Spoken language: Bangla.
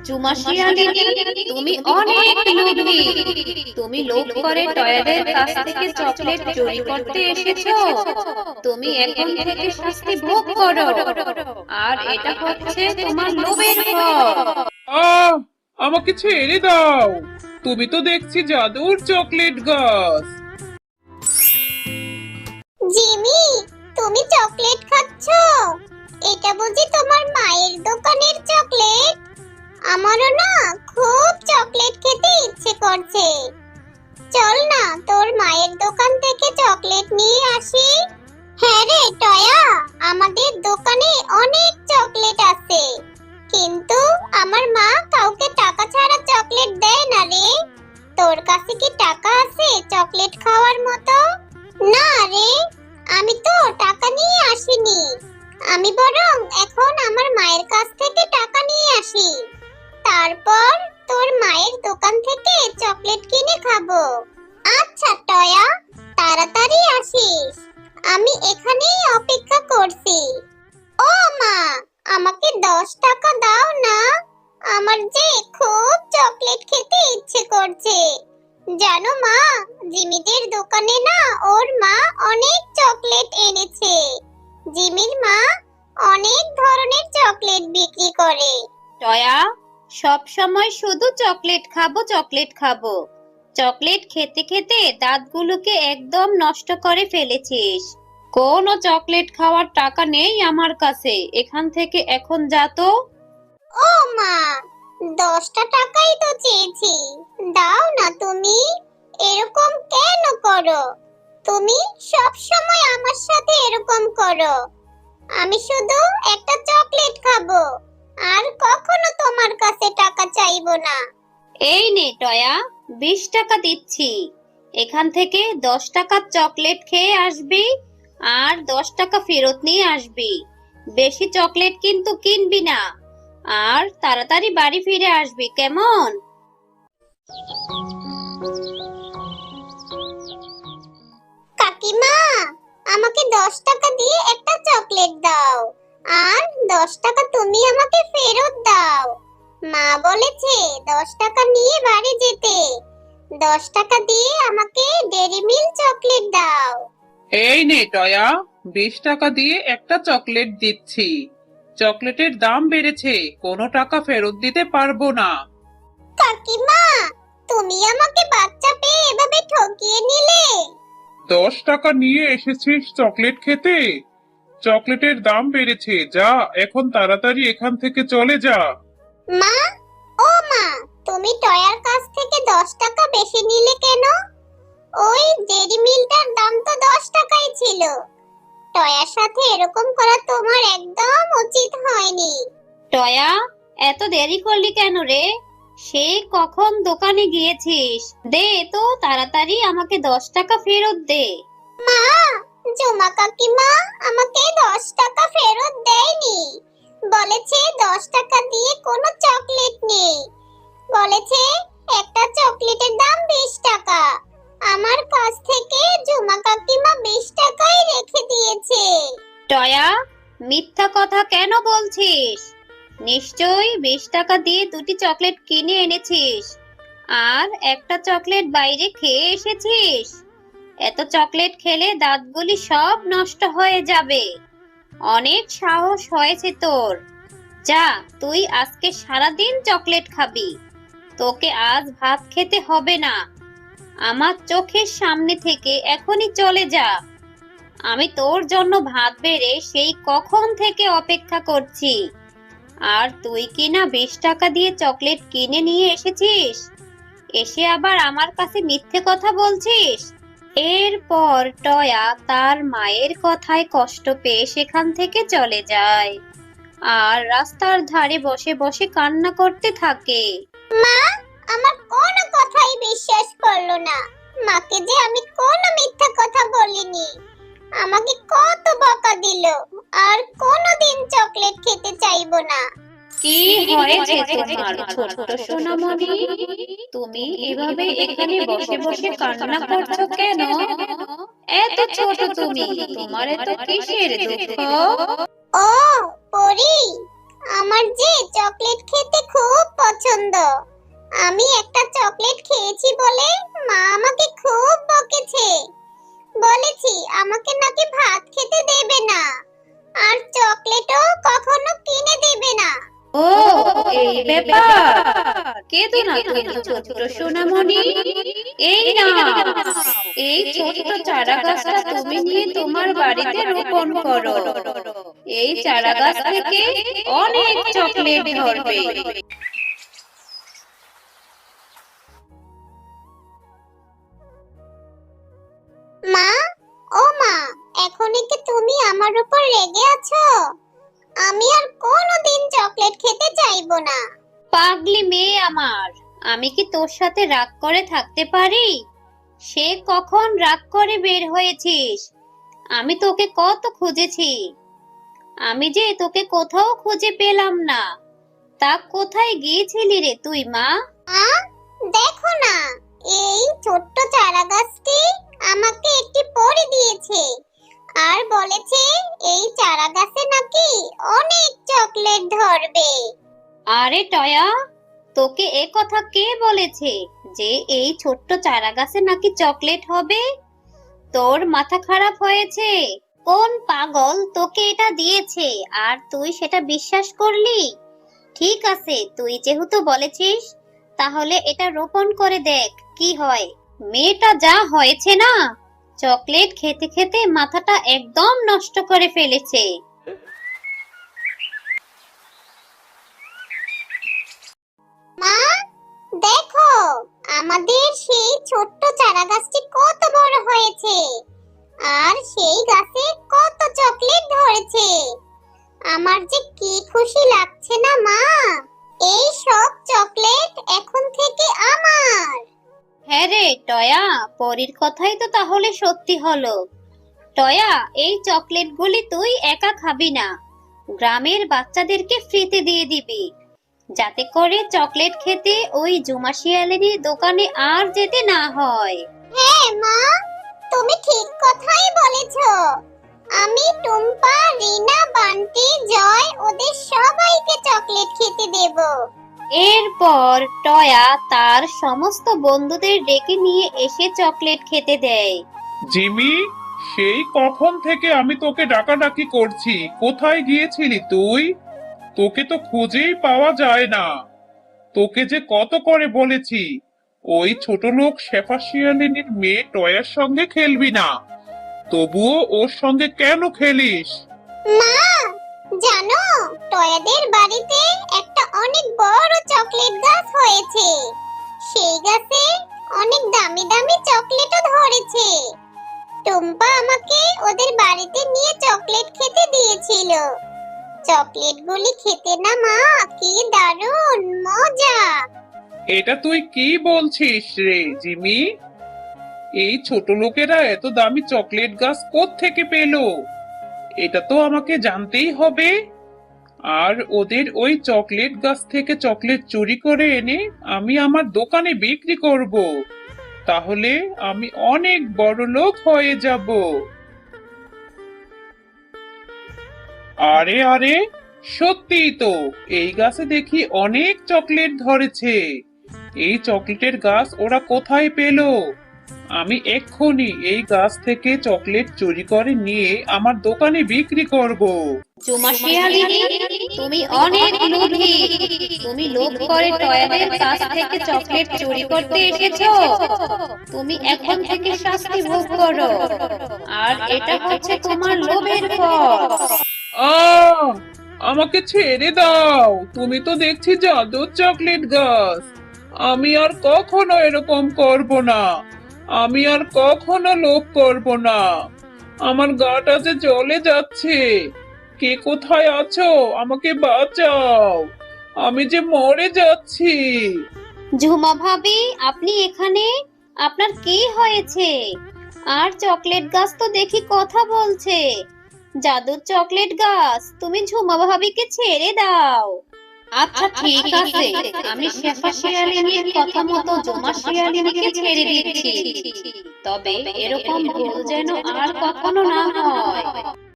চুমা শিয়ালিনী, তুমি অনেক লোভী। তুমি লোভ করে টয়াদের কাছ থেকে চকলেট চুরি করতে এসেছো। তুমি এখন থেকে শাস্তি ভোগ করো। আর এটা হচ্ছে তোমার লোভের ফল। আহ আমাকে ছেড়ে দাও। তুমি তো দেখছি জাদুর চকলেট গাছ। জিমি, তুমি চকলেট খাচ্ছো? এটা বুঝি তোমার মায়ের দোকানের চকলেট? আমারও না খুব চকলেট খেতে ইচ্ছে করছে। চল না তোর মায়ের দোকান থেকে চকলেট নিয়ে আসি। হ্যাঁ রে টয়া, আমাদের দোকানে অনেক চকলেট আছে, কিন্তু আমার মা কাউকে টাকা ছাড়া চকলেট দেয় না রে। তোর কাছে কি টাকা আছে চকলেট খাওয়ার মতো? না রে, আমি তো টাকা নিয়ে আসিনি। আমি বরং এখন আমার মায়ের কাছ থেকে টাকা নিয়ে আসি, তারপর তোর মায়ের দোকান থেকে চকলেট কিনে খাবো। আচ্ছা টয়া, তাড়াতাড়ি আসিস, আমি এখানেই অপেক্ষা করছি। ও মা, আমাকে 10 টাকা দাও না, আমার যে খুব চকলেট খেতে ইচ্ছে করছে। জানো মা, জিমিদের দোকানে না ওর মা অনেক চকলেট এনেছে। জিমির মা অনেক ধরনের চকলেট বিক্রি করে। টয়া, সব সময় শুধু চকলেট খাবো চকলেট খাবো। চকলেট খেতে খেতে দাঁতগুলোকে একদম নষ্ট করে ফেলেছিস। কোনো চকলেট খাওয়ার টাকা নেই আমার কাছে। এখান থেকে এখন যা তো। ও মা, 10টা টাকাই তো চেয়েছি, দাও না তুমি। এরকম কেন করো? তুমি সব সময় আমার সাথে এরকম করো। আমি শুধু একটা চকলেট খাবো, আর কখনো তোমার কাছে টাকা চাইবো না। এই নে টয়া, 20 টাকা দিচ্ছি। এখান থেকে 10 টাকার চকলেট খেয়ে আসবি, আর 10 টাকা ফেরত নিয়ে আসবি। বেশি চকলেট কিন্তু কিনবি না, আর তাড়াতাড়ি বাড়ি ফিরে আসবি, কেমন? কাকিমা, আমাকে 10 টাকা দিয়ে একটা চকলেট দাও, আর 10 টাকা তুমি আমাকে ফেরত দাও। মা বলেছে 10 টাকা নিয়ে বাড়ি যেতে। 10 টাকা দিয়ে আমাকে ডেইরি মিল্ক চকলেট দাও। এই নে টয়া, 20 টাকা দিয়ে একটা চকলেট দিচ্ছি। চকলেটের দাম বেড়েছে, কোনো টাকা ফেরত দিতে পারবো না। কাকিমা, তুমি আমাকে বাচ্চা পেয়ে এভাবে ঠকিয়ে নিলে। 10 টাকা নিয়ে এসেছিস চকলেট খেতে? চকলেটের দাম বেড়েছে, যা এখন তাড়াতাড়ি এখান থেকে চলে যা। মা, ও মা, তুমি টয়ার কাছ থেকে 10 টাকা বেশি নিলে কেন? ওই ডেইরি মিল্কটার দাম তো 10 টাকাই ছিল। টয়ার সাথে এরকম করা তোমার একদম উচিত হয়নি। টয়া, এত দেরি করলি কেন রে? সেই কখন দোকানে গিয়েছিস? দে তো তাড়াতাড়ি, আমাকে 10 টাকা ফেরত দে। মা, জুমা কাকিমা আমাকে 10 টাকা ফেরত দেয়নি। বলেছে 10 টাকা দিয়ে কোনো চকলেট নেই। বলেছে একটা চকলেটের দাম 20 টাকা। আমার কাছ থেকে জুমা কাকিমা 20 টাকাই রেখে দিয়েছে। টয়া, মিথ্যা কথা কেন বলছিস? নিশ্চয়ই 20 টাকা দিয়ে দুটি চকলেট কিনে এনেছিস, আর একটা চকলেট বাইরে খেয়ে এসেছিস। এত চকলেট খেলে দাঁতগুলি সব নষ্ট হয়ে যাবে। অনেক সাহস হয়েছে তোর। যা, তুই আজকে সারাদিন চকলেট খাবি। তোকে আজ ভাত খেতে হবে না। আমার চোখের সামনে থেকে এখনই চলে যা। আমি তোর জন্য ভাত বেড়ে সেই কখন থেকে অপেক্ষা করছি, আর তুই কিনা 20 টাকা দিয়ে চকলেট কিনে নিয়ে এসেছিস, এসে আবার আমার কাছে মিথ্যে কথা বলছিস। এরপর টয়া তার মায়ের কথায় কষ্ট পেয়ে সেখান থেকে চলে যায়, আর রাস্তার ধারে বসে বসে কান্না করতে থাকে। মা আমার কোনো কথাই বিশ্বাস করলো না। মাকে যে আমি কোনো মিথ্যা কথা বলিনি। আমাকে কত বকা দিল, আর কোনোদিন চকলেট খেতে চাইবো না। কি হয়েছে তোমার ছোট্ট সোনামণি? তুমি এভাবে এখানে বসে বসে কান্না করছো কেন? এত ছোট তুমি, তোমার এত কিসের দুঃখ? ও পরি, আমার যে চকলেট খেতে খুব পছন্দ। আমি একটা চকলেট খেয়েছি বলে মা আমাকে খুব বকেছে। বলেছি আমাকে নাকি ভাত খেতে দেবে না, আর চকলেটও কখনো কিনে দেবে না। ও, এই ব্যাপার। কেঁদো না তুমি ছোট্ট সোনামণি। এই নাও, এই ছোট্ট চারা গাছটা তুমি নিয়ে তোমার বাড়িতে রোপণ করো। এই চারা গাছ থেকে অনেক চকলেট ধরবে। মা, ও মা, এখন কি তুমি আমার উপর রেগে আছো? আমি আর কোনোদিন চকলেট খেতে চাইবো না। পাগলি মেয়ে আমার, আমি কি তোর সাথে রাগ করে থাকতে পারি? সে কখন রাগ করে বের হয়েছিস? আমি তোকে কত খুঁজেছি, আমি যে তোকে কোথাও খুঁজে পেলাম না। তা কোথায় গিয়েছিলি রে তুই মা? মা, দেখো না, এই ছোট্ট চারা গাছটি আমাকে একটি পরী দিয়েছে আর বলেছে এই চারা গাছে নাকি অনেক চকলেট ধরবে। আরে টয়া, তোকে এ কথা কে বলেছে যে এই ছোট্ট চারা গাছে নাকি চকলেট হবে? তোর মাথা খারাপ হয়েছে? কোন পাগল তোকে এটা দিয়েছে আর তুই সেটা বিশ্বাস করলি? ঠিক আছে, তুই যেহেতু বলেছিস, তাহলে এটা রোপণ করে দেখ কি হয়। মেয়েটা যা হয়েছে না, চকলেট খেতে খেতে মাথাটা একদম নষ্ট করে ফেলেছে। মা, দেখো, আমাদের সেই ছোট্ট চারা গাছটি কত বড় হয়েছে আর সেই গাছে কত চকলেট ধরেছে। আমার যে কি খুশি লাগছে না মা, এই সব চকলেট এখন থেকে আমার। হ্যাঁ রে টয়া, পরীর কথাই তো তাহলে সত্যি হলো। টয়া, এই চকলেটগুলি তুই একা খাবি না, গ্রামের বাচ্চাদেরকে ফ্রিতে দিয়ে দিবি, যাতে করে চকলেট খেতে ওই জুমা শিয়ালিনীর দোকানে আর যেতে না হয়। হ্যাঁ মা, তুমি ঠিক কথাই বলেছো। আমি টুম্পা, রিনা, বান্টি, জয় ওদের সবাইকে চকলেট খেতে দেব। এরপর টয়া তার সমস্ত বন্ধুদের ডেকে নিয়ে এসে চকলেট খেতে দেয়। জিমি, সেই কখন থেকে আমি তোকে ডাকাডাকি করছি, কোথায় গিয়েছিলি তুই? তোকে তো খুঁজেই পাওয়া যায় না। তোকে যে কত করে বলেছি ওই ছোট লোক শেফা শিয়ালিনীর মেয়ে টয়ার সঙ্গে খেলবি না, তবুও ওর সঙ্গে কেন খেলিস? মা, জানো, টয়াদের বাড়িতে একটা অনেক বড় চকলেট গাছ হয়েছে। সেই গাছে অনেক দামি দামি চকলেটও ধরেছে। টুম্পা আমাকে ওদের বাড়িতে নিয়ে চকলেট খেতে দিয়েছিল। চকলেটগুলি খেতে না মা, কি দারুণ মজা। এটা তুই কি বলছিস রে জিমি? এই ছোট লোকেরা এত দামি চকলেট গাছ কোত্থেকে পেলো? এটা তো আমাকে জানতেই হবে। আর ওদের ওই চকলেট গাছ থেকে চকলেট চুরি করে এনে আমি আমার দোকানে বিক্রি করব। তাহলে আমি অনেক বড় লোক হয়ে যাব। আরে আরে, সত্যিই তো, এই গাছে দেখি অনেক চকলেট ধরেছে। এই চকলেটের গাছ ওরা কোথায় পেলো? আমি এক্ষুনি এই গাছ থেকে চকলেট চুরি করে নিয়ে আমার দোকানে বিক্রি করব। জুমা শিয়ালিনী, তুমি অনেক লোভী। তুমি লোভ করে টয়াদের কাছ থেকে চকলেট চুরি করতে এসেছো। তুমি এখন থেকে শাস্তি ভোগ করো, আর এটা হচ্ছে তোমার লোভের ফল। আহ, আমাকে ছেড়ে দাও, তুমি তো দেখছি জাদুর চকলেট গাছ। আমি আর কখনো এরকম করব না। আমি আর কখনো লোভ করব না। আমার গাটা যে জ্বলে যাচ্ছে। কে কোথায় আছো? আমাকে বাঁচাও, আমি যে মরে যাচ্ছি। ঝুমা ভাবি, আপনি এখানে? আপনার কি হয়েছে? আর চকলেট গাছ তো দেখি কথা বলছে। জাদুর চকলেট গাছ, তুমি ঝুমা ভাবিকে ছেড়ে দাও। আচ্ছা ঠিক আছে, আমি শেফা শিয়ালিনীর কথা মতো জুমা শিয়ালিনীকে ছেড়ে দিচ্ছি। তবে এরকম ভুল যেন আর কখনো না হয়।